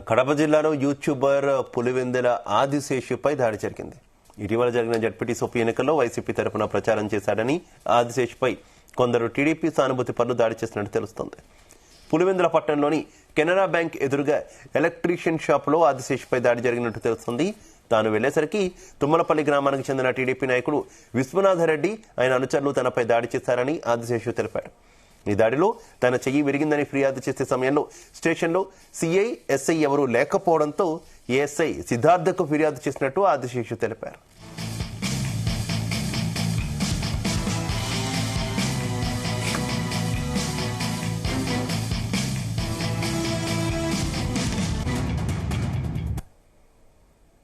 కడప జిల్లాలో యూట్యూబర్ పులివెందుల ఆదిశేషుపై దాడి జరిగింది. ఇటీవల జరిగిన జడ్పీటీసీ ఉప ఎన్నికల్లో వైసీపీ తరపున ప్రచారం చేశాడని ఆదిశేషుపై కొందరు టీడీపీ సానుభూతి పరులు దాడి చేసినట్టు తెలుస్తోంది. పులివెందుల పట్టణంలోని కెనరా బ్యాంక్ ఎదురుగా ఎలక్ట్రీషియన్ షాపులో ఆదిశేషుపై దాడి జరిగినట్టు తెలుస్తోంది. తాను వెళ్లేసరికి తుమ్మలపల్లి గ్రామానికి చెందిన టీడీపీ నాయకుడు విశ్వనాథరెడ్డి ఆయన అనుచరులు తనపై దాడి చేశారని ఆదిశేషు తెలిపాడు. ఈ దాడిలో తన చెయ్యి విరిగిందని ఫిర్యాదు చేసే సమయంలో స్టేషన్లో సిఐ, ఎస్ఐ ఎవరూ లేకపోవడంతో ఏఎస్ఐ సిద్ధార్థకు ఫిర్యాదు చేసినట్టు ఆదిశేషు తెలిపారు.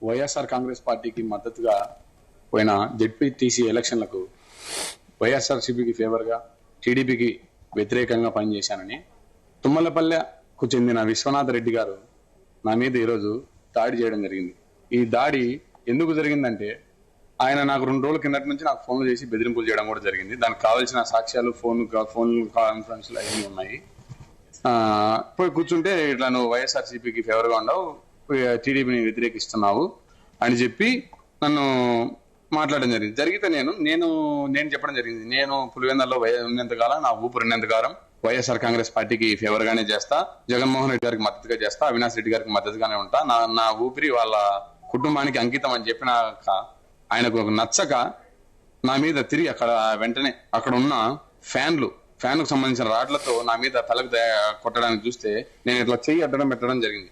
వైఎస్ఆర్ కాంగ్రెస్ పార్టీకి మద్దతుగా పోయిన జెడ్పీటీసీ ఎలక్షన్లకు వైఎస్ఆర్సీపీకి ఫేవర్గా టీడీపీకి వ్యతిరేకంగా పనిచేశానని తుమ్మలపల్లెకు చెందిన విశ్వనాథ్ రెడ్డి గారు నా మీద ఈరోజు దాడి చేయడం జరిగింది. ఈ దాడి ఎందుకు జరిగిందంటే ఆయన నాకు 2 రోజుల కిందటి నుంచి నాకు ఫోన్లు చేసి బెదిరింపులు చేయడం కూడా జరిగింది. దానికి కావాల్సిన సాక్ష్యాలు ఫోన్ కాన్ఫరెన్స్లు అవన్నీ ఉన్నాయి. పోయి కూర్చుంటే ఇట్లా నువ్వు వైఎస్ఆర్సీపీకి ఫేవర్గా ఉండవు, టీడీపీని వ్యతిరేకిస్తున్నావు అని చెప్పి నన్ను మాట్లాడడం జరిగితే నేను చెప్పడం జరిగింది. నేను పులివెందులలో ఉన్నంతకాలం నా ఊపిరి ఉన్నంతకాలం వైఎస్ఆర్ కాంగ్రెస్ పార్టీకి ఫేవర్ గానే చేస్తా, జగన్మోహన్ రెడ్డి గారికి మద్దతుగా చేస్తా, అవినాష్ రెడ్డి గారికి మద్దతుగానే ఉంటా. నా ఊపిరి వాళ్ళ కుటుంబానికి అంకితం అని చెప్పినాక ఆయనకు నచ్చక నా మీద తిరిగి వెంటనే అక్కడ ఉన్న ఫ్యాన్కు సంబంధించిన రాడ్లతో నా మీద తలకు కొట్టడానికి చూస్తే నేను ఇట్లా చెయ్యి అడ్డం పెట్టడం జరిగింది.